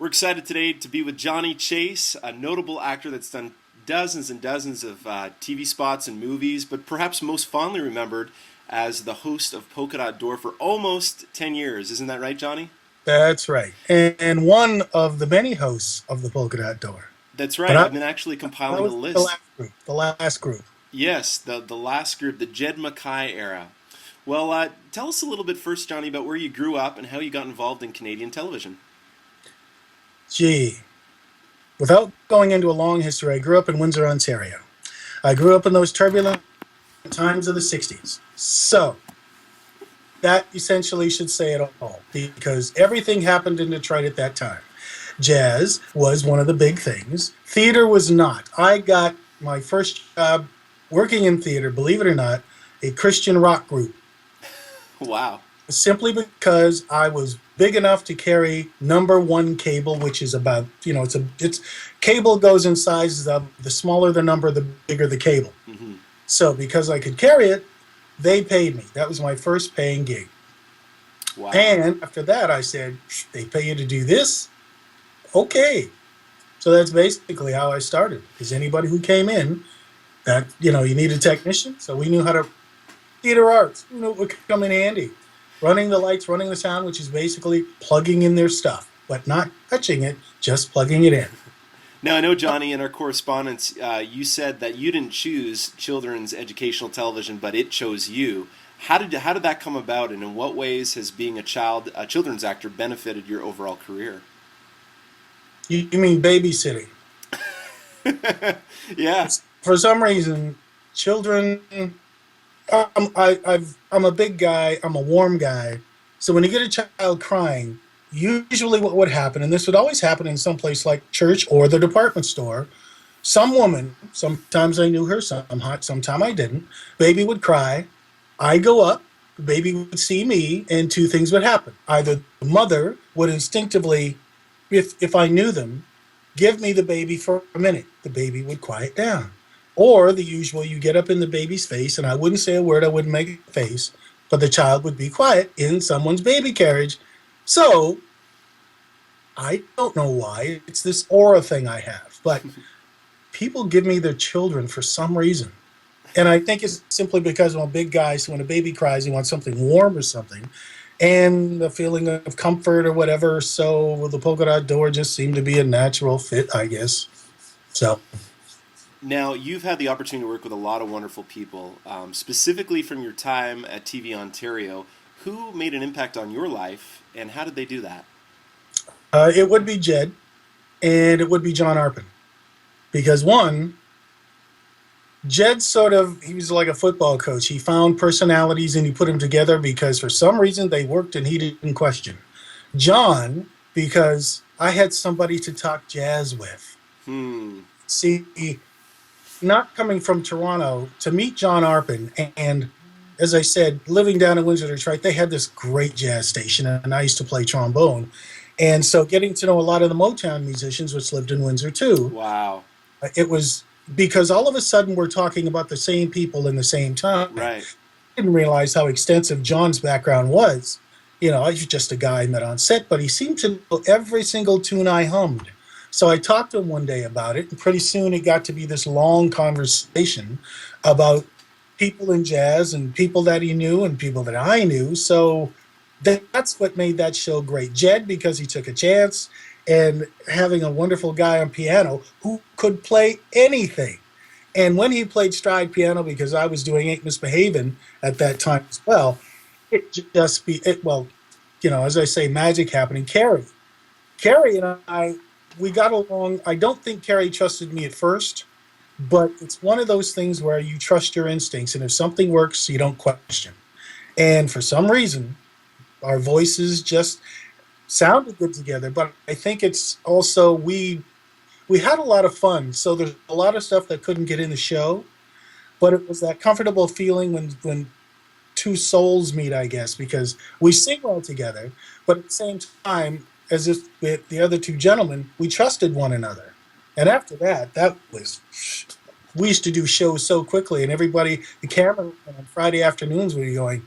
We're excited today to be with Johnie Chase, a notable actor that's done dozens and dozens of TV spots and movies, but perhaps most fondly remembered as the host of Polka Dot Door for almost 10 years. Isn't that right, Johnny? That's right. And one of the many hosts of the Polka Dot Door. That's But right. I've been actually I compiling a was the list. last group. The last group. Yes, the last group, the Jed MacKay era. Well, tell us a little bit first, Johnny, about where you grew up and how you got involved in Canadian television. Gee, without going into a long history, I grew up in Windsor, Ontario. I grew up in those turbulent times of the 60s. So that essentially should say it all, because everything happened in Detroit at that time. Jazz was one of the big things. Theater was not. I got my first job working in theater, believe it or not, a Christian rock group, Wow. simply because I was big enough to carry number one cable, which is about, it's cable goes in sizes of the smaller the number, the bigger the cable. Hmm. So because I could carry it, they paid me. That was my first paying gig. Wow. And after that, I said, they pay you to do this? Okay. So that's basically how I started. Because anybody who came in, that, you need a technician. So we knew how to, theater arts, it would come in handy. Running the lights, running the sound, which is basically plugging in their stuff, but not touching it, just plugging it in. Now, I know, Johnny, in our correspondence, you said that you didn't choose children's educational television, but it chose you. How did that come about, and in what ways has being a children's actor benefited your overall career? You mean babysitting? Yeah. For some reason, children. I'm a big guy. I'm a warm guy. So when you get a child crying, usually what would happen, and this would always happen in some place like church or the department store, some woman, sometimes I knew her, sometimes I didn't, baby would cry, I'd go up, the baby would see me, and two things would happen. Either the mother would instinctively, if I knew them, give me the baby for a minute. The baby would quiet down. Or the usual, you get up in the baby's face, and I wouldn't say a word, I wouldn't make a face, but the child would be quiet in someone's baby carriage. So I don't know why. It's this aura thing I have. But people give me their children for some reason. And I think it's simply because I'm a big guy, so when a baby cries, he wants something warm or something. And the feeling of comfort or whatever. So the Polka Dot Door just seemed to be a natural fit, I guess. So. Now, you've had the opportunity to work with a lot of wonderful people, specifically from your time at TVOntario. Who made an impact on your life, and how did they do that? It would be Jed, and it would be John Arpin. Because one, Jed he was like a football coach. He found personalities and he put them together because for some reason they worked and he didn't question. John, because I had somebody to talk jazz with. See, not coming from Toronto, to meet John Arpin, and as I said, living down in Windsor, Detroit, they had this great jazz station, and I used to play trombone. And so getting to know a lot of the Motown musicians, which lived in Windsor too. Wow. It was because all of a sudden we're talking about the same people in the same time. Right. I didn't realize how extensive John's background was. I was just a guy I met on set, but he seemed to know every single tune I hummed. So I talked to him one day about it, and pretty soon it got to be this long conversation about people in jazz and people that he knew and people that I knew. So that's what made that show great. Jed, because he took a chance, and having a wonderful guy on piano who could play anything. And when he played stride piano, because I was doing Ain't Misbehavin' at that time as well, as I say, magic happening. Carrie and we got along. I don't think Carrie trusted me at first, but it's one of those things where you trust your instincts, and if something works, you don't question. And for some reason, our voices just sounded good together. But I think it's also we had a lot of fun. So there's a lot of stuff that couldn't get in the show, but it was that comfortable feeling when two souls meet, I guess, because we sing well together, but at the same time, as if with the other two gentlemen, we trusted one another. And after that we used to do shows so quickly, and everybody, the camera on Friday afternoons would be going,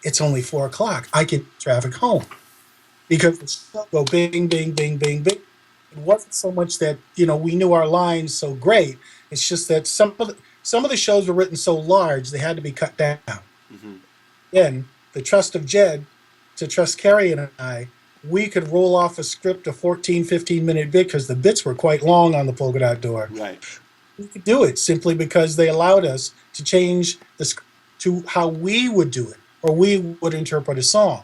it's only 4 o'clock. I get traffic home. because the show go bing, bing, bing, bing, bing. It wasn't so much that we knew our lines so great. It's just that some of the shows were written so large they had to be cut down. Hmm. Again, the trust of Jed to trust Carrie and I, we could roll off a script of 14, 15-minute bit because the bits were quite long on the Polka Dot Door. Right. We could do it simply because they allowed us to change the script to how we would do it or we would interpret a song.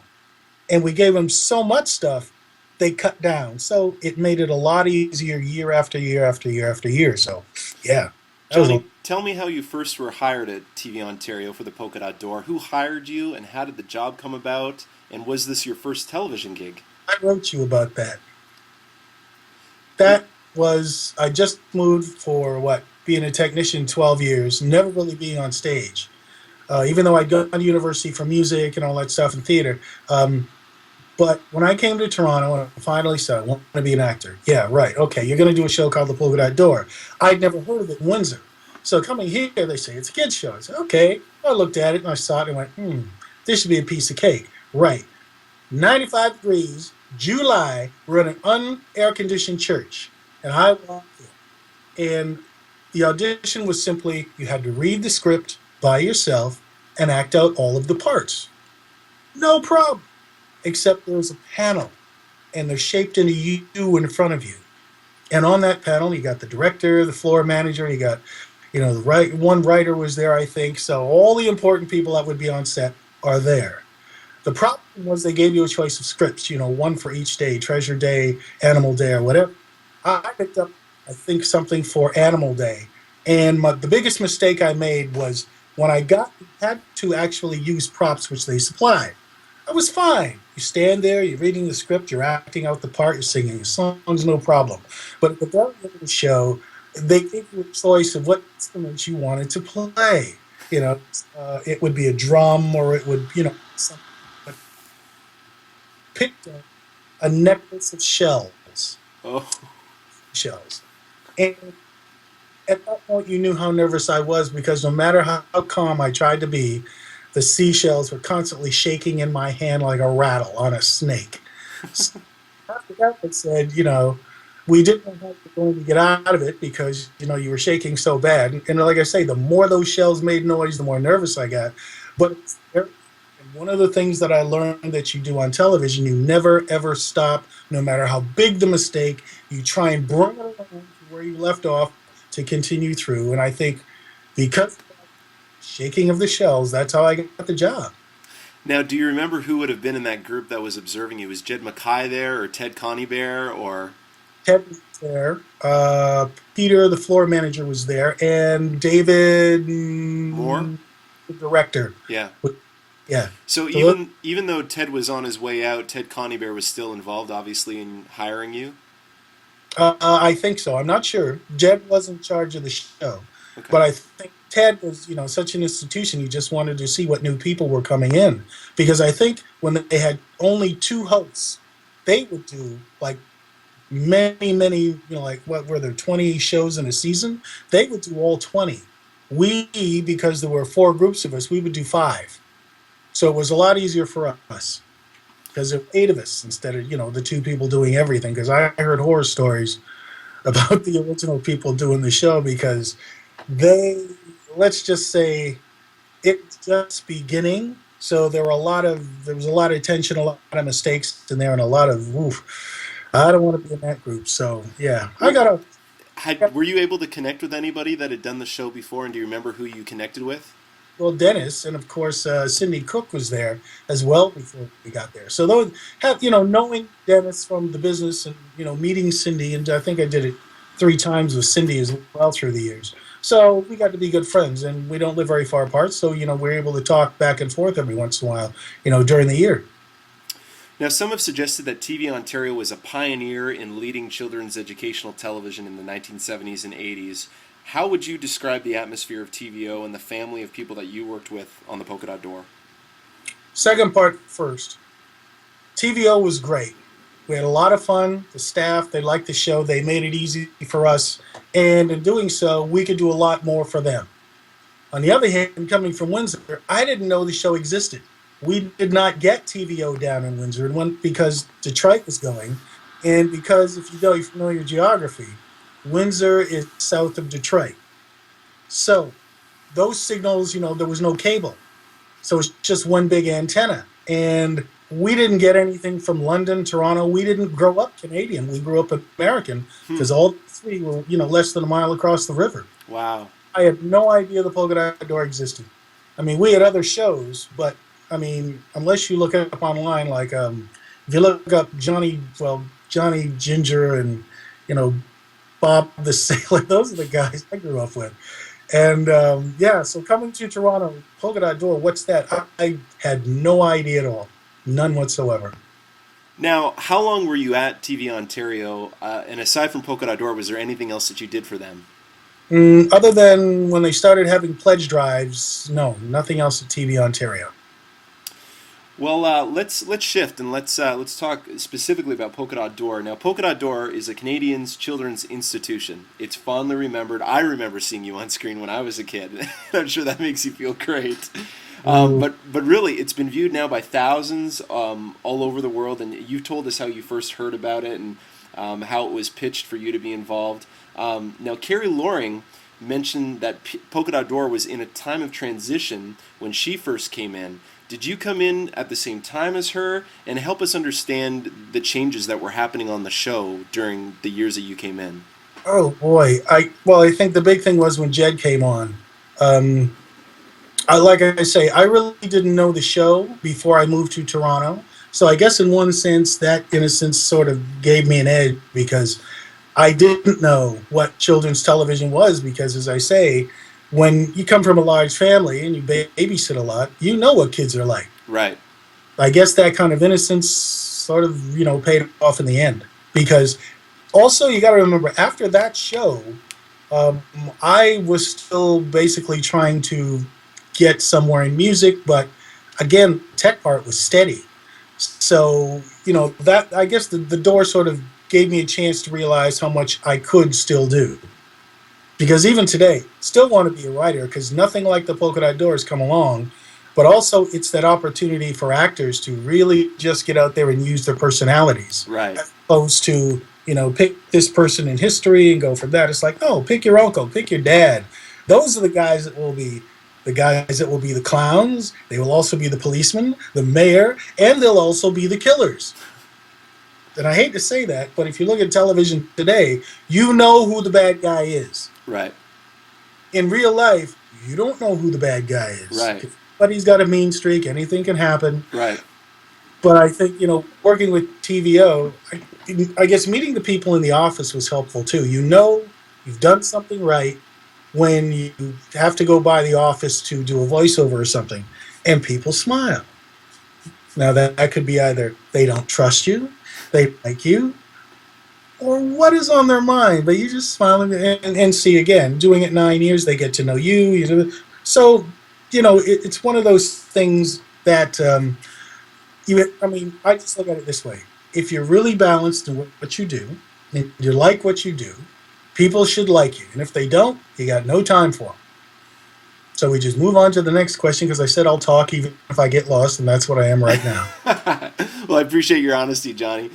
And we gave them so much stuff, they cut down. So it made it a lot easier year after year after year after year. So, yeah, that was Johnny, tell me how you first were hired at TV Ontario for the Polka Dot Door. Who hired you, and how did the job come about? And was this your first television gig? I wrote you about that. That was, I just moved for what, being a technician 12 years, never really being on stage. Even though I'd gone to university for music and all that stuff and theater. But when I came to Toronto and I finally said, I want to be an actor. Yeah, right. Okay, you're going to do a show called The Polka Dot Door. I'd never heard of it in Windsor. So coming here, they say, it's a kid's show. I said, okay. I looked at it and I saw it and went, this should be a piece of cake. Right. 95 degrees, July, we're in an unair-conditioned church. And I walked in. And the audition was simply, you had to read the script by yourself and act out all of the parts. No problem. Except there was a panel, and they're shaped into you in front of you. And on that panel, you got the director, the floor manager, you got, one writer was there, I think. So all the important people that would be on set are there. The problem was they gave you a choice of scripts, one for each day, Treasure Day, Animal Day, or whatever. I picked up, I think, something for Animal Day. And the biggest mistake I made was when I had to actually use props, which they supplied. I was fine. You stand there, you're reading the script, you're acting out the part, you're singing your songs, no problem. But at the very end of the show, they gave you a choice of what instruments you wanted to play. It would be a drum or it would, something. But picked up a necklace of shells. Oh. Shells. And at that point, you knew how nervous I was because no matter how calm I tried to be, the seashells were constantly shaking in my hand like a rattle on a snake. So after that, they said, we didn't know how we were going to get out of it because, you were shaking so bad. And like I say, the more those shells made noise, the more nervous I got. But one of the things that I learned that you do on television, you never, ever stop, no matter how big the mistake. You try and bring it along to where you left off to continue through. And I think because shaking of the shells, that's how I got the job. Now, do you remember who would have been in that group that was observing you? Was Jed MacKay there, or Ted Coneybear, or Ted was there. Peter, the floor manager, was there, and David Moore, the director. Yeah. Yeah. So even though Ted was on his way out, Ted Coneybear was still involved, obviously, in hiring you. I think so. I'm not sure. Jed was in charge of the show, Okay. but I think Ted was, such an institution. He just wanted to see what new people were coming in, because I think when they had only 2 hosts, they would do like many, many, like what were there 20 shows in a season? They would do all 20. We, because there were 4 groups of us, we would do 5. So it was a lot easier for us because there were 8 of us instead of the 2 people doing everything. Because I heard horror stories about the original people doing the show because let's just say it's just beginning. So there was a lot of tension, a lot of mistakes in there, and a lot of I don't want to be in that group. So yeah, Were you able to connect with anybody that had done the show before, and do you remember who you connected with? Well, Dennis, and of course Cindy Cook was there as well before we got there. So those knowing Dennis from the business and meeting Cindy, and I think I did it 3 times with Cindy as well through the years. So we got to be good friends, and we don't live very far apart. So we're able to talk back and forth every once in a while, during the year. Now, some have suggested that TV Ontario was a pioneer in leading children's educational television in the 1970s and 80s. How would you describe the atmosphere of TVO and the family of people that you worked with on the Polka Dot Door? Second part first. TVO was great. We had a lot of fun. The staff, they liked the show. They made it easy for us. And in doing so, we could do a lot more for them. On the other hand, coming from Windsor, I didn't know the show existed. we did not get TVO down in Windsor, and when because Detroit was going, and because if you know you know your geography, Windsor is south of Detroit. So those signals, there was no cable. So it's just one big antenna. And we didn't get anything from London, Toronto. We didn't grow up Canadian. We grew up American because all three were, less than a mile across the river. Wow. I had no idea the Polka Dot Door existed. I mean, we had other shows, but I mean, unless you look it up online, like if you look up Johnny Ginger and, Bob the Sailor, those are the guys I grew up with. And so coming to Toronto, Polka Dot Door, what's that? I had no idea at all. None whatsoever. Now, how long were you at TVOntario? And aside from Polka Dot Door, was there anything else that you did for them? Other than when they started having pledge drives, no, nothing else at TVOntario. Well, let's shift and let's talk specifically about Polka Dot Door. Now, Polka Dot Door is a Canadian's children's institution. It's fondly remembered. I remember seeing you on screen when I was a kid. I'm sure that makes you feel great. But really, it's been viewed now by thousands all over the world. And you've told us how you first heard about it and how it was pitched for you to be involved. Now, Carrie Loring mentioned that Polka Dot Door was in a time of transition when she first came in. Did you come in at the same time as her, and help us understand the changes that were happening on the show during the years that you came in? Oh boy, I think the big thing was when Jed came on. Like I say, I really didn't know the show before I moved to Toronto, so I guess in one sense that innocence sort of gave me an edge because I didn't know what children's television was because, as I say, when you come from a large family and you babysit a lot, you know what kids are like. Right. I guess that kind of innocence sort of, paid off in the end. Because also you got to remember, after that show, I was still basically trying to get somewhere in music, but again, the tech part was steady. So, that I guess the door sort of gave me a chance to realize how much I could still do. Because even today, still want to be a writer because nothing like the Polka Dot Door has come along. But also, it's that opportunity for actors to really just get out there and use their personalities. Right. As opposed to, pick this person in history and go from that. It's like, no, pick your uncle, pick your dad. Those are the guys that will be the clowns. They will also be the policemen, the mayor, and they'll also be the killers. And I hate to say that, but if you look at television today, you know who the bad guy is. Right. In real life, you don't know who the bad guy is. Right. But he's got a mean streak. Anything can happen. Right. But I think, working with TVO, I guess meeting the people in the office was helpful too. You've done something right when you have to go by the office to do a voiceover or something, and people smile. Now, that could be either they don't trust you, they like you, or what is on their mind, but you just smile and see again. Doing it 9 years, they get to know you. So, it's one of those things that I just look at it this way. If you're really balanced in what you do, and you like what you do, people should like you. And if they don't, you got no time for them. So we just move on to the next question because I said I'll talk even if I get lost, and that's what I am right now. Well, I appreciate your honesty, Johnny.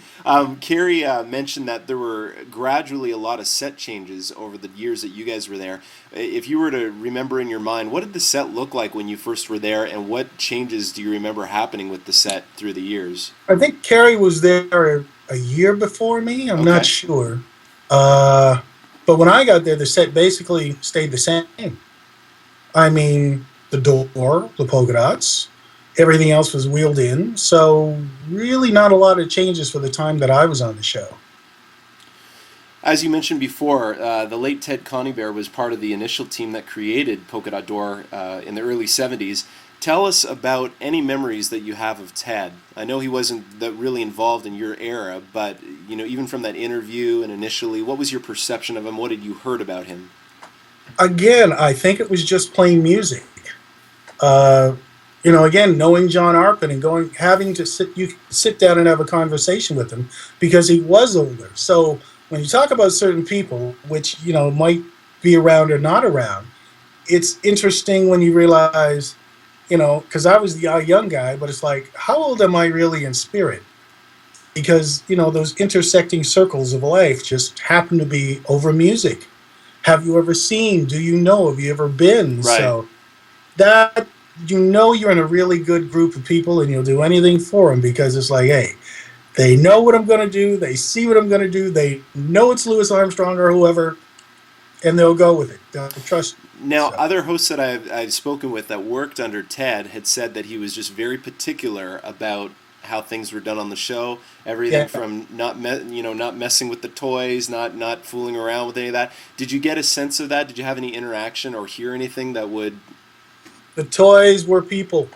Carrie mentioned that there were gradually a lot of set changes over the years that you guys were there. If you were to remember in your mind, what did the set look like when you first were there, and what changes do you remember happening with the set through the years? I think Carrie was there a year before me. I'm not sure. But when I got there, the set basically stayed the same. I mean, the door, the polka dots, everything else was wheeled in. So really not a lot of changes for the time that I was on the show. As you mentioned before, the late Ted Conybeare was part of the initial team that created Polka Dot Door in the early 70s. Tell us about any memories that you have of Ted. I know he wasn't really involved in your era, but even from that interview and initially, what was your perception of him? What had you heard about him? Again, I think it was just plain music. Again, knowing John Arpin and having to sit down and have a conversation with him because he was older. So when you talk about certain people, which might be around or not around, it's interesting when you realize because I was the young guy, but it's like, how old am I really in spirit? Because, those intersecting circles of life just happen to be over music. Have you ever seen? Do you know? Have you ever been? Right. So that, you're in a really good group of people and you'll do anything for them because it's like, hey, they know what I'm going to do. They see what I'm going to do. They know it's Louis Armstrong or whoever, and they'll go with it. They'll trust. Now, So, other hosts that I've spoken with that worked under Ted had said that he was just very particular about how things were done on the show. Everything yeah. from not messing with the toys, not fooling around with any of that. Did you get a sense of that? Did you have any interaction or hear anything that would? The toys were people.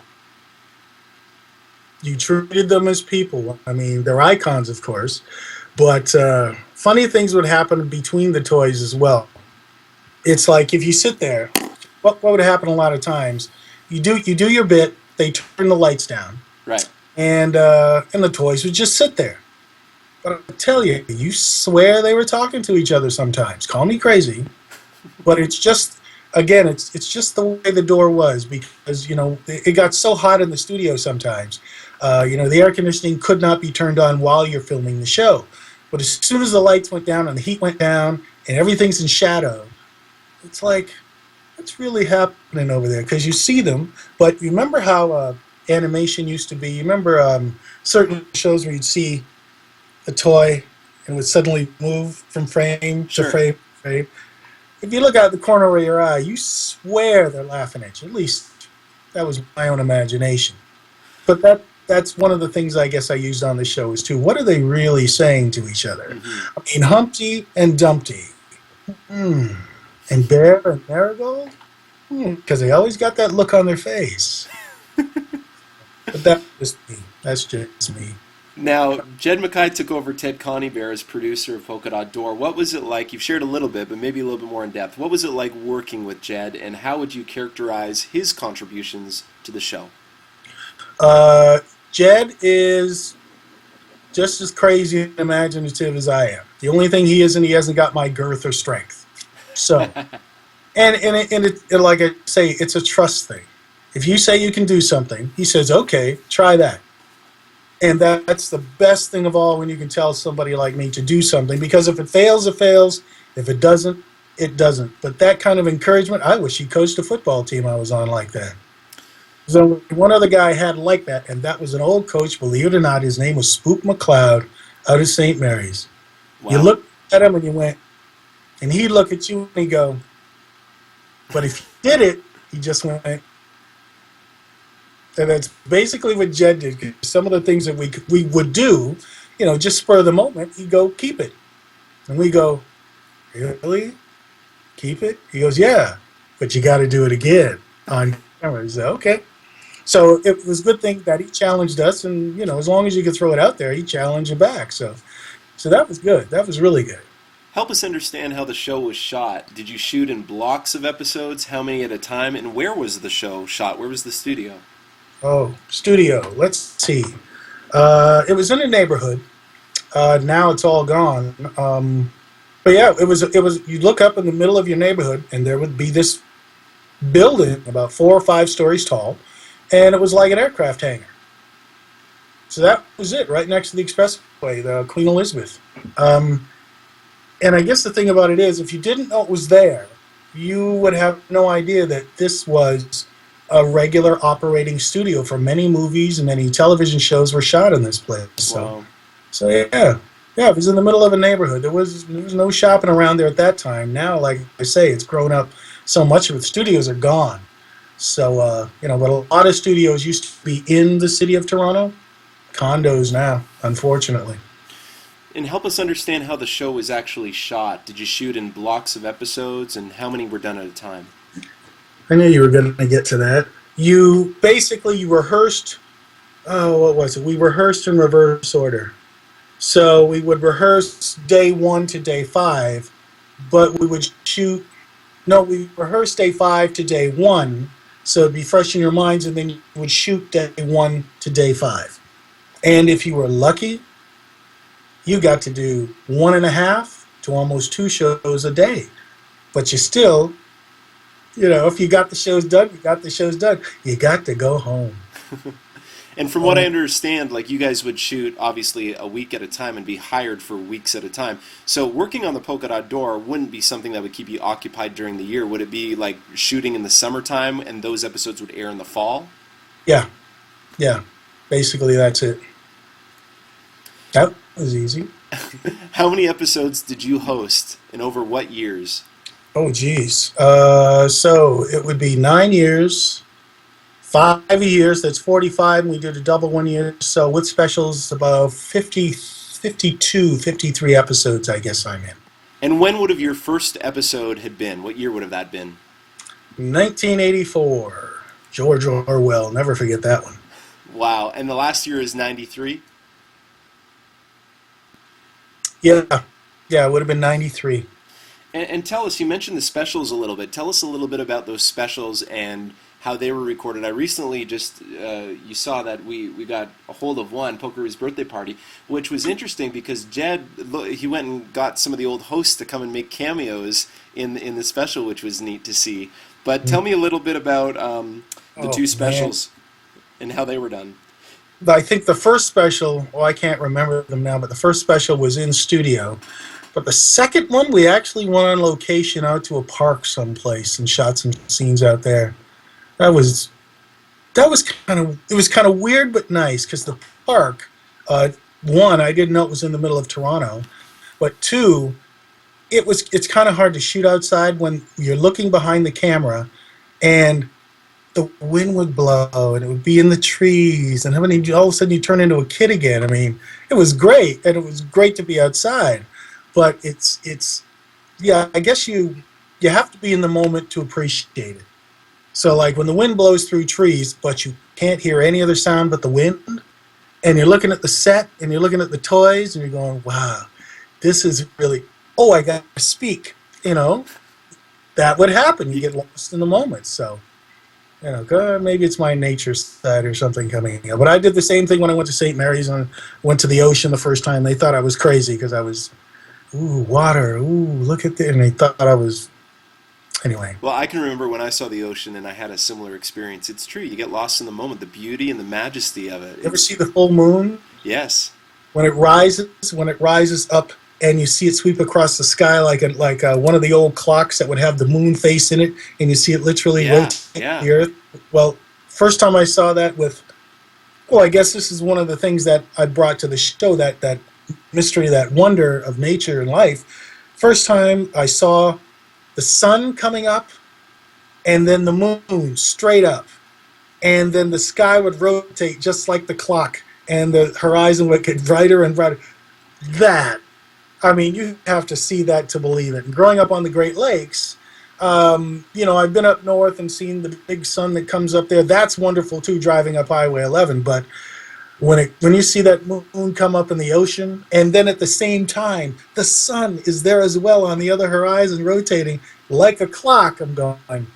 You treated them as people. I mean, they're icons, of course, but funny things would happen between the toys as well. It's like if you sit there, what would happen a lot of times? You do your bit. They turn the lights down, Right. and the toys would just sit there. But I tell you, you swear they were talking to each other sometimes. Call me crazy, but it's just, again, it's just the way the door was because it got so hot in the studio sometimes. The air conditioning could not be turned on while you're filming the show, but as soon as the lights went down and the heat went down and everything's in shadow, it's like, what's really happening over there? Because you see them, but you remember how animation used to be? You remember certain shows where you'd see a toy and it would suddenly move from frame to Sure. frame to frame? If you look out the corner of your eye, you swear they're laughing at you. At least that was my own imagination. But that's one of the things I guess I used on the show is too. What are they really saying to each other? Hmm. I mean, Humpty and Dumpty, and Bear and Marigold, because they always got that look on their face. But that's just me. That's just me. Now, Jed MacKay took over Ted Coneybear as producer of Polka Dot Door. What was it like? You've shared a little bit, but maybe a little bit more in depth. What was it like working with Jed, and how would you characterize his contributions to the show? Jed is just as crazy and imaginative as I am. The only thing he isn't, he hasn't got my girth or strength. So, and like I say, it's a trust thing. If you say you can do something, he says, okay, try that. And that's the best thing of all when you can tell somebody like me to do something, because if it fails, it fails. If it doesn't, it doesn't. But that kind of encouragement, I wish he coached a football team I was on like that. So one other guy I had like that, and that was an old coach, believe it or not. His name was Spook McLeod out of St. Mary's. Wow. You looked at him and you went, and he'd look at you and he'd go, but if you did it, he just went, and that's basically what Jed did. Some of the things that we would do, just spur of the moment, he'd go, keep it. And we go, really? Keep it? He goes, yeah, but you got to do it again on camera. He said, okay. So it was a good thing that he challenged us, and as long as you could throw it out there, he challenged you back. So that was good. That was really good. Help us understand how the show was shot. Did you shoot in blocks of episodes? How many at a time? And where was the show shot? Where was the studio? Oh, studio. Let's see. It was in a neighborhood. Now it's all gone. But yeah, it was. You look up in the middle of your neighborhood, and there would be this building about 4 or 5 stories tall, and it was like an aircraft hangar. So that was it, right next to the expressway, the Queen Elizabeth. And I guess the thing about it is, if you didn't know it was there, you would have no idea that this was a regular operating studio for many movies and many television shows were shot in this place. Wow. So yeah, it was in the middle of a neighborhood. There was no shopping around there at that time. Now, like I say, it's grown up so much of it. Studios are gone. So but a lot of studios used to be in the city of Toronto. Condos now, unfortunately. And help us understand how the show was actually shot. Did you shoot in blocks of episodes, and how many were done at a time? I knew you were going to get to that. You rehearsed. Oh, what was it? We rehearsed in reverse order. So we would rehearse day 1 to day 5, but we would shoot. No, we rehearsed day 5 to day 1, so it'd be fresh in your minds, and then you would shoot day 1 to day 5. And if you were lucky, you got to do 1.5 to almost 2 shows a day. But you If you got the shows done, you got the shows done. You got to go home. And from what I understand, like you guys would shoot obviously a week at a time and be hired for weeks at a time. So working on the Polka Dot Door wouldn't be something that would keep you occupied during the year. Would it be like shooting in the summertime and those episodes would air in the fall? Yeah, yeah. Basically, that's it. That was easy. How many episodes did you host and over what years? Oh, geez. So it would be 9 years, 5 years. That's 45. And we did a double 1 year. So with specials, about 50, 52, 53 episodes, I guess I'm in. And when would have your first episode had been? What year would have that been? 1984. George Orwell. Never forget that one. Wow. And the last year is 93? Yeah. Yeah, it would have been 93. And tell us, you mentioned the specials a little bit. Tell us a little bit about those specials and how they were recorded. I recently just, you saw that we got a hold of one, Poker's Birthday Party, which was interesting because Jed, he went and got some of the old hosts to come and make cameos in the special, which was neat to see. But tell me a little bit about the two specials and how they were done. I think the first special, I can't remember them now, but the first special was in studio. But the second one, we actually went on location out to a park someplace and shot some scenes out there. It was kind of weird but nice because the park, one, I didn't know it was in the middle of Toronto, but two, it's kind of hard to shoot outside when you're looking behind the camera and the wind would blow and it would be in the trees and all of a sudden you turn into a kid again. I mean, it was great and it was great to be outside. But I guess you have to be in the moment to appreciate it. So like when the wind blows through trees, but you can't hear any other sound but the wind, and you're looking at the set and you're looking at the toys and you're going, wow, this is really, I got to speak, that would happen. You get lost in the moment. So, maybe it's my nature side or something coming out. But I did the same thing when I went to St. Mary's and went to the ocean the first time. They thought I was crazy because I was, ooh, water, ooh, look at this. And they thought I was, anyway. Well, I can remember when I saw the ocean and I had a similar experience. It's true. You get lost in the moment, the beauty and the majesty of it. You ever see the full moon? Yes. When it rises up and you see it sweep across the sky like one of the old clocks that would have the moon face in it, and you see it literally rotate the earth. Well, first time I saw that I guess this is one of the things that I brought to the show, that mystery, that wonder of nature and life. First time I saw the sun coming up and then the moon straight up, and then the sky would rotate just like the clock and the horizon would get brighter and brighter. You have to see that to believe it. And growing up on the Great Lakes, I've been up north and seen the big sun that comes up there. That's wonderful too, driving up Highway 11, but when you see that moon come up in the ocean, and then at the same time, the sun is there as well on the other horizon, rotating like a clock, I'm going,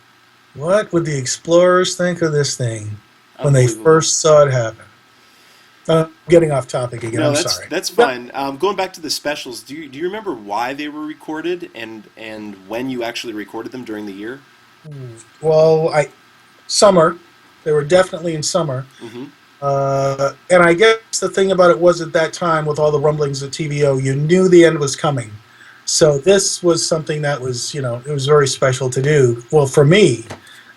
what would the explorers think of this thing when they first saw it happen? I'm getting off topic again. No, I'm sorry. That's fine. Going back to the specials, do you remember why they were recorded and when you actually recorded them during the year? Well, summer. They were definitely in summer. Mm-hmm. And I guess the thing about it was at that time, with all the rumblings of TVO, you knew the end was coming. So this was something that was, it was very special to do. Well, for me,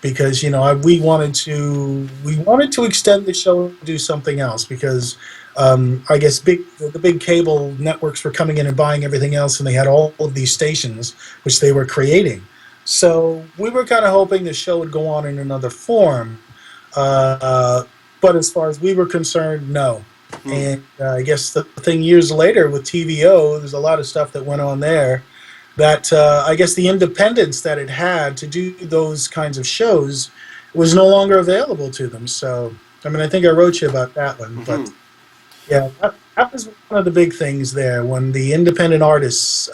because we wanted to extend the show and do something else because I guess the big cable networks were coming in and buying everything else, and they had all of these stations which they were creating. So we were kind of hoping the show would go on in another form. But as far as we were concerned, no. Mm-hmm. And I guess the thing years later with TVO, there's a lot of stuff that went on there that I guess the independence that it had to do those kinds of shows was no longer available to them. So, I think I wrote you about that one. Mm-hmm. But, yeah, that was one of the big things there when the independent artists,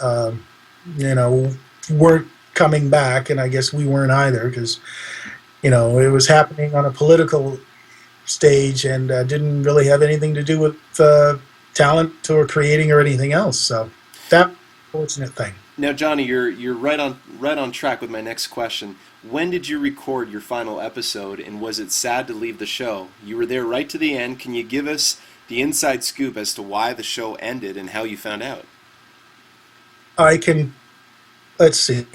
weren't coming back, and I guess we weren't either because, it was happening on a political stage and didn't really have anything to do with talent or creating or anything else. So that fortunate thing. Now, Johnny, you're right on track with my next question. When did you record your final episode, and was it sad to leave the show? You were there right to the end. Can you give us the inside scoop as to why the show ended and how you found out? I can, let's see.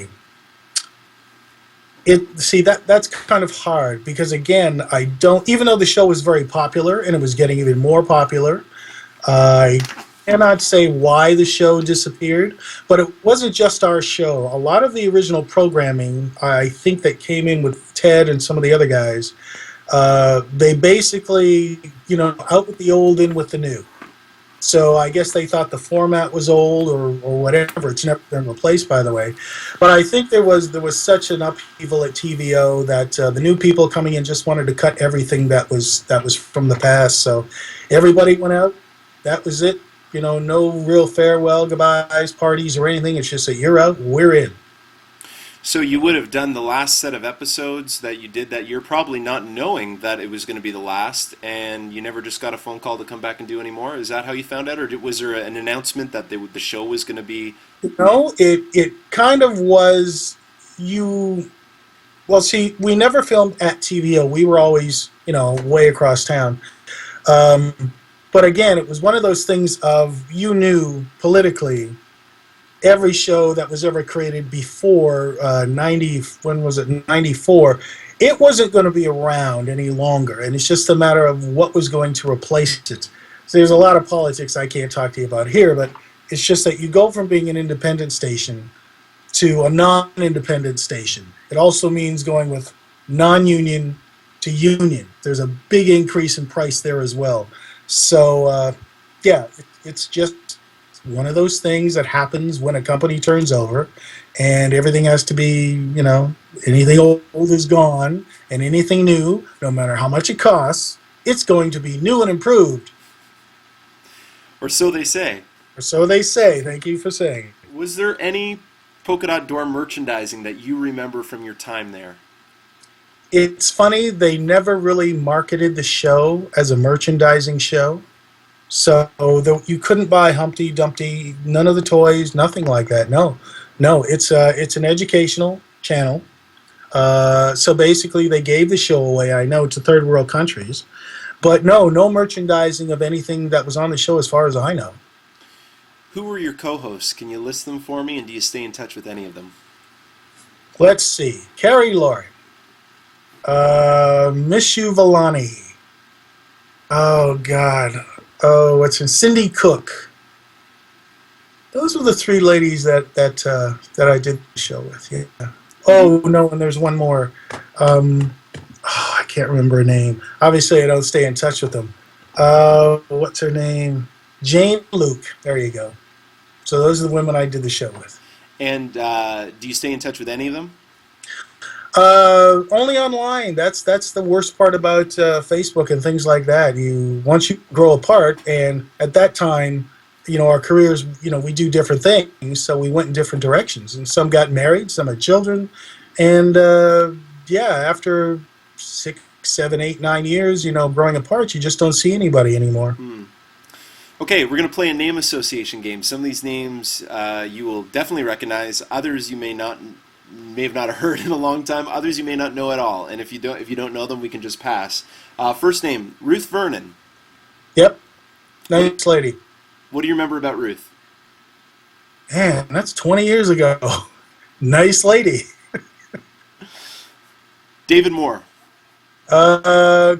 That's kind of hard because again, I don't, even though the show was very popular and it was getting even more popular, I cannot say why the show disappeared, but it wasn't just our show. A lot of the original programming, I think, that came in with Ted and some of the other guys, they basically, out with the old, in with the new. So I guess they thought the format was old or whatever. It's never been replaced, by the way. But I think there was such an upheaval at TVO that the new people coming in just wanted to cut everything that was from the past. So everybody went out. That was it. No real farewell, goodbyes, parties, or anything. It's just that you're out, we're in. So you would have done the last set of episodes that you did that year, probably not knowing that it was going to be the last, and you never just got a phone call to come back and do any more? Is that how you found out, or was there an announcement that the show was going to be? No, it kind of was. Well, see, we never filmed at TVO. We were always, way across town. But again, it was one of those things of, knew politically every show that was ever created before 94, it wasn't going to be around any longer, and it's just a matter of what was going to replace it. So there's a lot of politics I can't talk to you about here, but it's just that you go from being an independent station to a non-independent station. It also means going with non-union to union. There's a big increase in price there as well. So it's just one of those things that happens when a company turns over and everything has to be, anything old is gone and anything new, no matter how much it costs, it's going to be new and improved. Or so they say. Or so they say. Thank you for saying. Was there any Polka Dot Door merchandising that you remember from your time there? It's funny, they never really marketed the show as a merchandising show. So you couldn't buy Humpty Dumpty, none of the toys, nothing like that. No, it's an educational channel. So basically, they gave the show away. I know, to third world countries, but no merchandising of anything that was on the show, as far as I know. Who were your co-hosts? Can you list them for me, and do you stay in touch with any of them? Let's see, Carrie Laurie, Mishu Villani. Oh God. Oh, what's her? Cindy Cook. Those were the three ladies that I did the show with. Yeah. Oh no, and there's one more. I can't remember her name. Obviously, I don't stay in touch with them. What's her name? Jane Luke. There you go. So those are the women I did the show with. And do you stay in touch with any of them? Only online. That's the worst part about Facebook and things like that. Once you grow apart, and at that time, our careers, we do different things, so we went in different directions. And some got married, some had children, and after 6, 7, 8, 9 years, growing apart, you just don't see anybody anymore. Okay, we're going to play a name association game. Some of these names you will definitely recognize. Others you may have not heard in a long time. Others you may not know at all. And if you don't know them, we can just pass. First name, Ruth Vernon. Yep. Nice lady. What do you remember about Ruth? Man, that's 20 years ago. Nice lady. David Moore.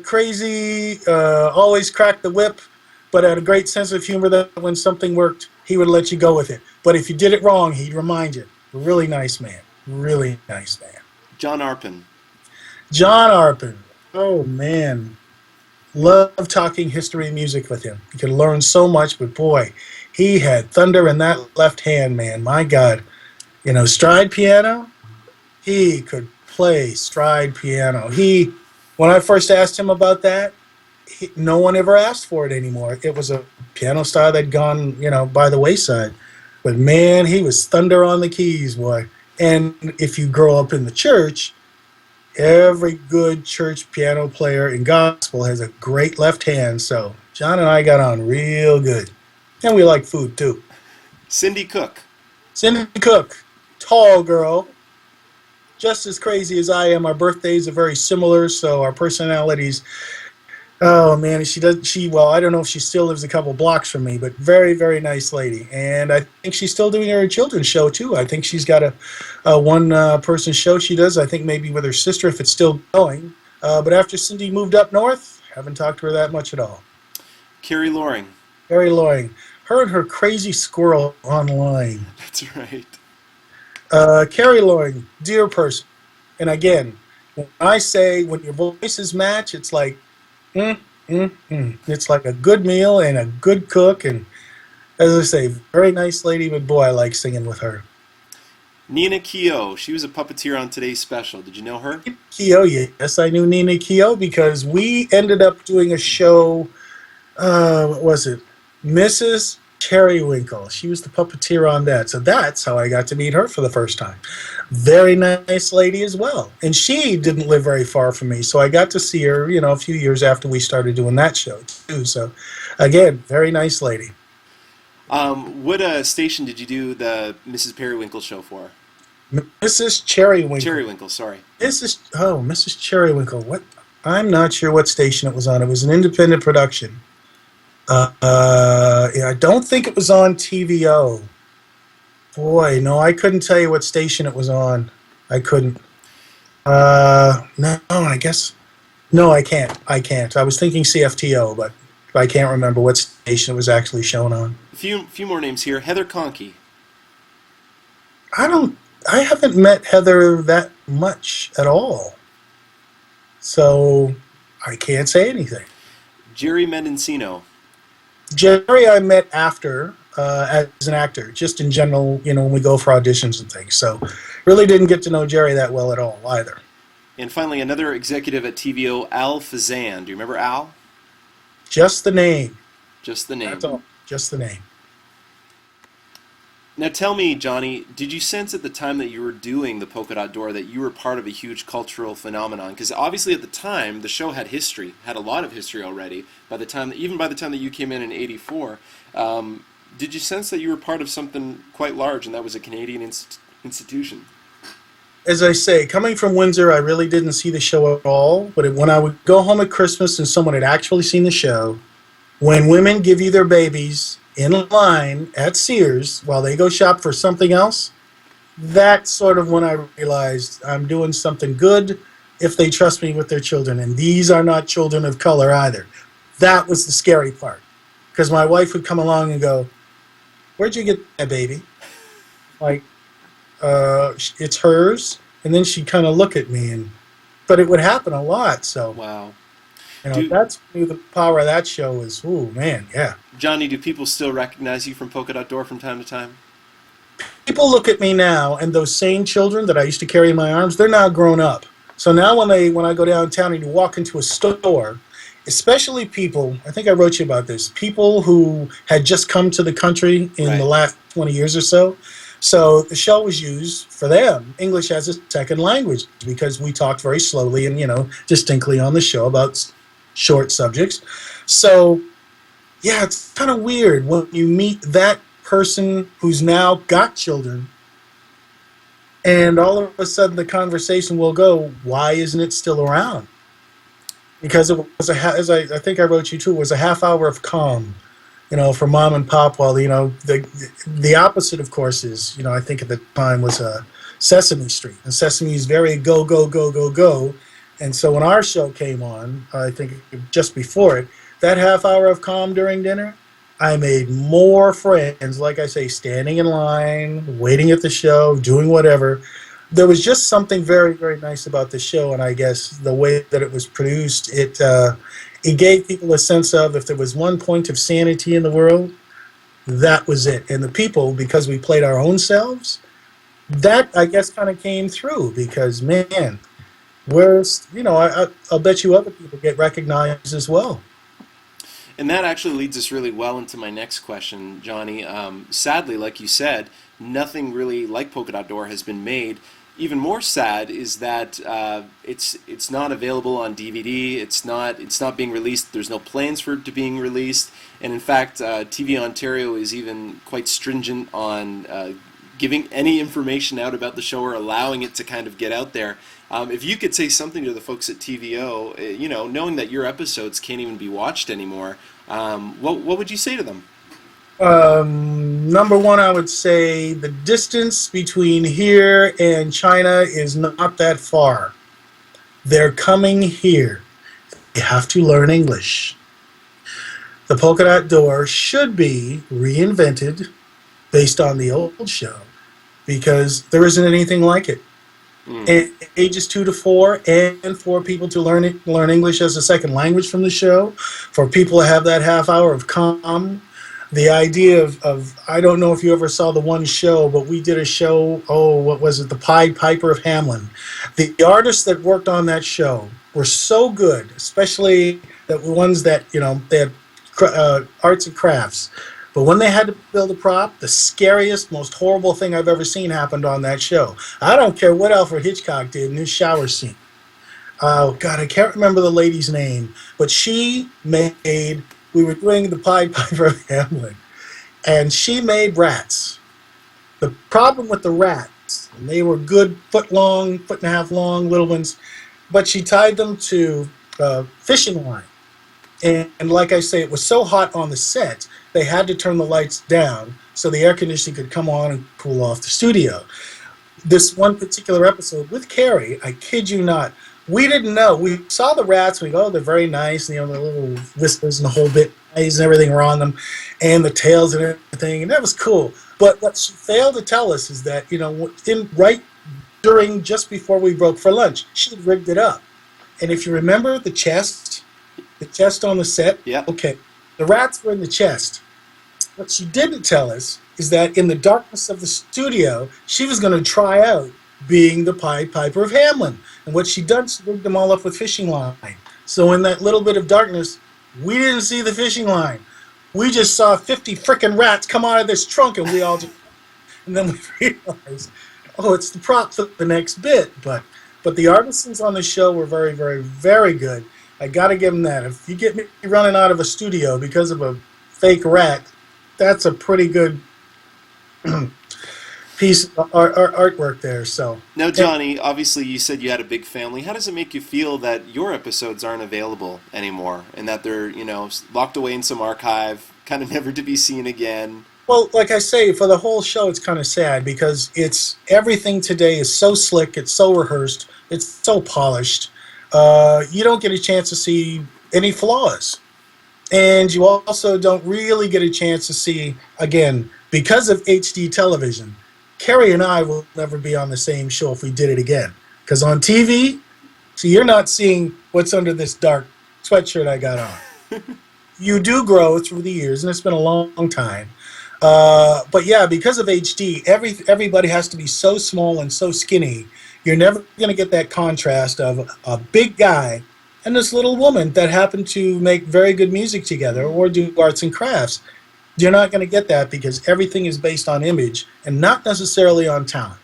Crazy, always cracked the whip, but had a great sense of humor that when something worked, he would let you go with it. But if you did it wrong, he'd remind you. Really nice man. Really nice man. John Arpin. John Arpin. Oh, man. Love talking history and music with him. You could learn so much, but boy, he had thunder in that left hand, man. My God. Stride piano, he could play stride piano. When I first asked him about that, no one ever asked for it anymore. It was a piano style that had gone, by the wayside. But man, he was thunder on the keys, boy. And if you grow up in the church, every good church piano player in gospel has a great left hand. So John and I got on real good. And we like food, too. Cindy Cook. Cindy Cook, tall girl, just as crazy as I am. Our birthdays are very similar, so our personalities. Oh man, she does. Well, I don't know if she still lives a couple blocks from me, but very, very nice lady. And I think she's still doing her children's show too. I think she's got a one person show she does. I think maybe with her sister if it's still going. But after Cindy moved up north, haven't talked to her that much at all. Carrie Loring. Carrie Loring, her and her crazy squirrel online. That's right. Carrie Loring, dear person. And again, when I say when your voices match, it's like, It's like a good meal and a good cook. And as I say, very nice lady, but boy, I like singing with her. Nina Keogh. She was a puppeteer on today's special. Did you know her? Keogh, yes, I knew Nina Keogh because we ended up doing a show, what was it? Mrs. Cherrywinkle. She was the puppeteer on that. So that's how I got to meet her for the first time. Very nice lady as well. And she didn't live very far from me. So I got to see her, a few years after we started doing that show too. So again, very nice lady. What station did you do the Mrs. Periwinkle show for? Mrs. Cherrywinkle. Cherrywinkle, sorry. Mrs. Cherrywinkle. What? I'm not sure what station it was on. It was an independent production. I don't think it was on TVO. Boy, no, I couldn't tell you what station it was on. I couldn't. No, I guess. No, I can't. I was thinking CFTO, but I can't remember what station it was actually shown on. A few more names here. Heather Conkey. I haven't met Heather that much at all. So I can't say anything. Jerry Mendocino. Jerry I met after as an actor, just in general, when we go for auditions and things. So really didn't get to know Jerry that well at all either. And finally, another executive at TVO, Al Fazan. Do you remember Al? Just the name. Just the name. That's all. Just the name. Now tell me, Johnny, did you sense at the time that you were doing the Polka Dot Door that you were part of a huge cultural phenomenon? Because obviously at the time, the show had history, had a lot of history already, even by the time that you came in '84. Did you sense that you were part of something quite large, and that was a Canadian institution? As I say, coming from Windsor, I really didn't see the show at all. But when I would go home at Christmas and someone had actually seen the show, when women give you their babies in line at Sears while they go shop for something else, that's sort of when I realized I'm doing something good if they trust me with their children. And these are not children of color either. That was the scary part. Because my wife would come along and go, "Where'd you get that baby?" Like, it's hers. And then she'd kind of look at me. But it would happen a lot. So, wow. That's the power of that show is, ooh, man, yeah. Johnny, do people still recognize you from Polka Dot Door from time to time? People look at me now, and those same children that I used to carry in my arms, they're now grown up. So now when I go downtown and you walk into a store, especially people, I think I wrote you about this, people who had just come to the country in the last 20 years or so. So the show was used for them, English as a second language, because we talked very slowly and, distinctly on the show about short subjects. So, yeah, it's kind of weird when you meet that person who's now got children, and all of a sudden the conversation will go, why isn't it still around? Because it was as I think I wrote you too, it was a half hour of calm, for mom and pop, while, the opposite, of course, is, I think at the time was Sesame Street. And Sesame is very go, go, go, go, go. And so when our show came on, I think just before it, that half hour of calm during dinner, I made more friends, like I say, standing in line, waiting at the show, doing whatever. There was just something very, very nice about the show, and I guess the way that it was produced, it gave people a sense of if there was one point of sanity in the world, that was it. And the people, because we played our own selves, that, I guess, kind of came through because, man, whereas, I'll bet you other people get recognized as well. And that actually leads us really well into my next question, Johnny. Sadly, like you said, nothing really like Polka Dot Door has been made. Even more sad is that it's not available on DVD. It's not being released. There's no plans for it to being released. And in fact, TVOntario is even quite stringent on giving any information out about the show or allowing it to kind of get out there. If you could say something to the folks at TVO, knowing that your episodes can't even be watched anymore, what would you say to them? Number one, I would say the distance between here and China is not that far. They're coming here. They have to learn English. The Polka Dot Door should be reinvented based on the old show because there isn't anything like it. And ages 2 to 4, and for people to learn English as a second language from the show, for people to have that half hour of calm. The idea of I don't know if you ever saw the one show, but we did a show, what was it, the Pied Piper of Hamelin. The artists that worked on that show were so good, especially the ones that, they had arts and crafts. But when they had to build a prop, the scariest, most horrible thing I've ever seen happened on that show. I don't care what Alfred Hitchcock did in his shower scene. Oh, God, I can't remember the lady's name, but we were doing the Pied Piper of Hamelin, and she made rats. The problem with the rats, and they were good, foot and a half long, little ones, but she tied them to fishing line. And like I say, it was so hot on the set, they had to turn the lights down so the air conditioning could come on and cool off the studio. This one particular episode with Carrie, I kid you not, we didn't know. We saw the rats. We go, they're very nice. The little whiskers and the whole bit, eyes and everything were on them, and the tails and everything, and that was cool. But what she failed to tell us is that, just before we broke for lunch, she rigged it up. And if you remember the chest on the set, yeah. Okay, the rats were in the chest. What she didn't tell us is that in the darkness of the studio, she was going to try out being the Pied Piper of Hamelin. And what she done, she rigged them all up with fishing line. So in that little bit of darkness, we didn't see the fishing line. We just saw 50 frickin' rats come out of this trunk, and and then we realized, it's the prop for the next bit. But the artisans on the show were very, very, very good. I got to give them that. If you get me running out of a studio because of a fake rat, that's a pretty good piece of artwork there. So now, Johnny, obviously you said you had a big family. How does it make you feel that your episodes aren't available anymore and that they're, locked away in some archive, kind of never to be seen again? Well, like I say, for the whole show, it's kind of sad because everything today is so slick, it's so rehearsed, it's so polished. You don't get a chance to see any flaws. And you also don't really get a chance to see, again, because of HD television, Carrie and I will never be on the same show if we did it again. Because on TV, you're not seeing what's under this dark sweatshirt I got on. You do grow through the years, and it's been a long time. But yeah, because of HD, everybody has to be so small and so skinny. You're never going to get that contrast of a big guy and this little woman that happen to make very good music together or do arts and crafts. You're not going to get that because everything is based on image and not necessarily on talent.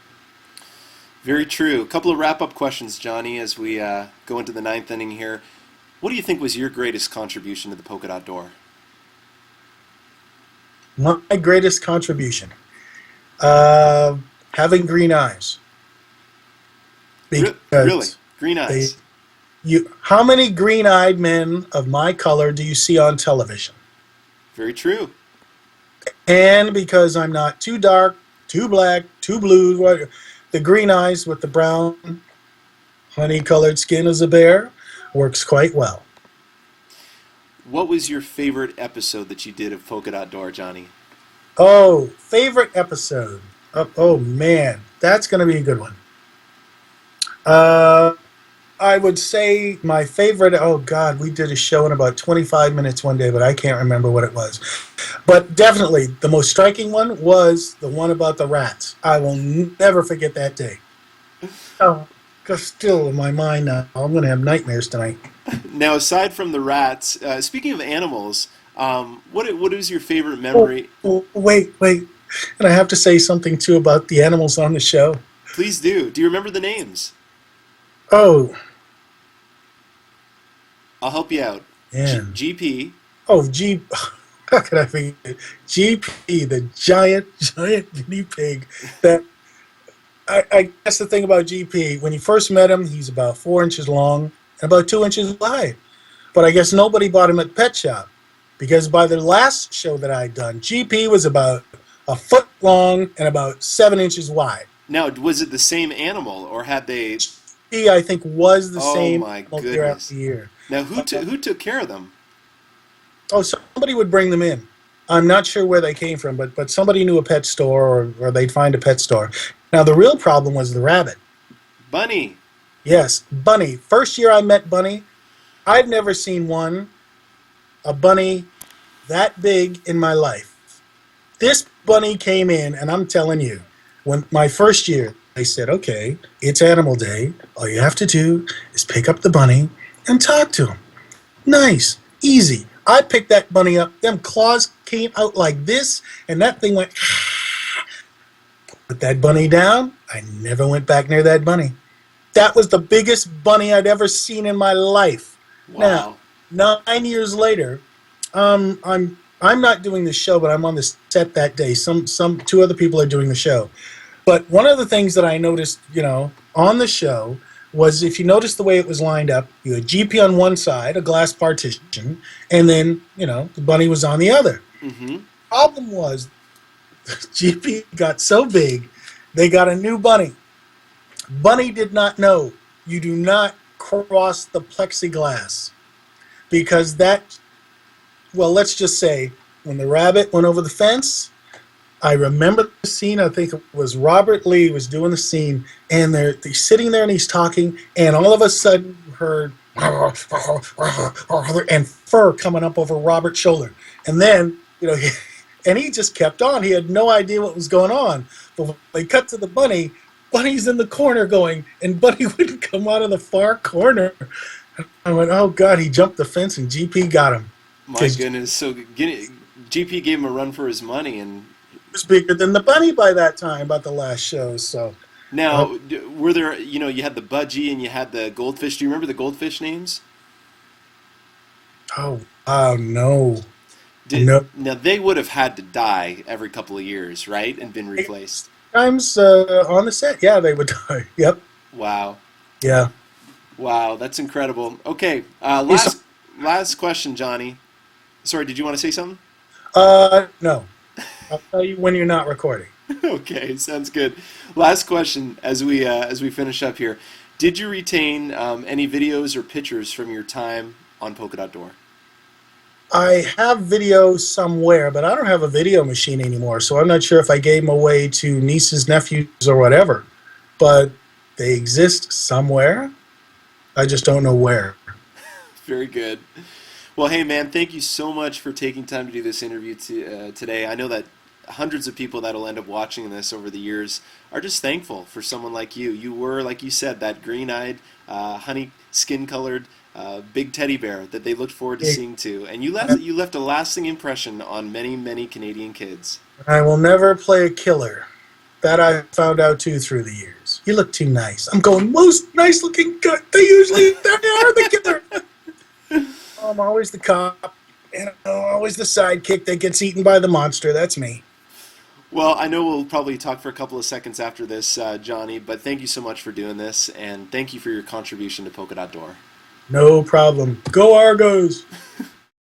Very true. A couple of wrap-up questions, Johnny, as we go into the ninth inning here. What do you think was your greatest contribution to the Polka Dot Door? My greatest contribution? Having green eyes. Really? Green eyes? How many green-eyed men of my color do you see on television? Very true. And because I'm not too dark, too black, too blue, the green eyes with the brown, honey-colored skin as a bear works quite well. What was your favorite episode that you did of Polka Dot Door, Johnny? Oh, favorite episode. Oh man, that's going to be a good one. I would say my favorite, oh God, we did a show in about 25 minutes one day, but I can't remember what it was. But definitely, the most striking one was the one about the rats. I will never forget that day. Oh, because still in my mind now, I'm going to have nightmares tonight. Now, aside from the rats, speaking of animals, what is your favorite memory? Wait. And I have to say something, too, about the animals on the show. Please do. Do you remember the names? Oh. I'll help you out. Yeah. GP. Oh, How could I forget GP, the giant, giant guinea pig that I guess the thing about GP, when you first met him, he's about 4 inches long and about 2 inches wide. But I guess nobody bought him at the pet shop because by the last show that I'd done, GP was about a foot long and about 7 inches wide. Now, was it the same animal, or had they? He, I think, was the Oh same my year after goodness! year. Now, who took care of them? Oh, somebody would bring them in. I'm not sure where they came from, but somebody knew a pet store or they'd find a pet store. Now, the real problem was the rabbit. Bunny. Yes, Bunny. First year I met Bunny, I'd never seen a bunny that big in my life. This bunny came in, and I'm telling you, when my first year, they said, okay, it's Animal Day. All you have to do is pick up the bunny and talk to him. Nice, easy. I picked that bunny up. Them claws came out like this, and that thing went. Put that bunny down. I never went back near that bunny. That was the biggest bunny I'd ever seen in my life. Wow. Now, 9 years later, I'm not doing the show, but I'm on the set that day. Some two other people are doing the show. But one of the things that I noticed, on the show was if you notice the way it was lined up, you had GP on one side, a glass partition, and then, the bunny was on the other. Mm-hmm. Problem was, GP got so big, they got a new bunny. Bunny did not know you do not cross the plexiglass because let's just say when the rabbit went over the fence, I remember the scene. I think it was Robert Lee was doing the scene, and he's sitting there and he's talking, and all of a sudden you heard and fur coming up over Robert's shoulder, and then and he just kept on. He had no idea what was going on. But when they cut to the bunny, Bunny's in the corner going, and Bunny wouldn't come out of the far corner. I went, oh God! He jumped the fence, and GP got him. My goodness! So GP gave him a run for his money, and was bigger than the bunny by that time, about the last show. So now, were there? You had the budgie and you had the goldfish. Do you remember the goldfish names? Oh, no. No. Now they would have had to die every couple of years, right, and been replaced. Times on the set, yeah, they would die. Yep. Wow. Yeah. Wow, that's incredible. Okay, last question, Johnny. Sorry, did you want to say something? No. I'll tell you when you're not recording. Okay, sounds good. Last question as we finish up here. Did you retain any videos or pictures from your time on Polka Dot Door? I have videos somewhere, but I don't have a video machine anymore, so I'm not sure if I gave them away to nieces, nephews, or whatever. But they exist somewhere. I just don't know where. Very good. Well, hey, man, thank you so much for taking time to do this interview today. I know that hundreds of people that will end up watching this over the years are just thankful for someone like you. You were, like you said, that green-eyed, honey skin-colored, big teddy bear that they looked forward to seeing too. And you left a lasting impression on many, many Canadian kids. I will never play a killer. That I found out too through the years. You look too nice. I'm going, most nice looking guy. They are the killer. I'm always the cop, and always the sidekick that gets eaten by the monster. That's me. Well, I know we'll probably talk for a couple of seconds after this, Johnny, but thank you so much for doing this, and thank you for your contribution to Polka Dot Door. No problem. Go Argos!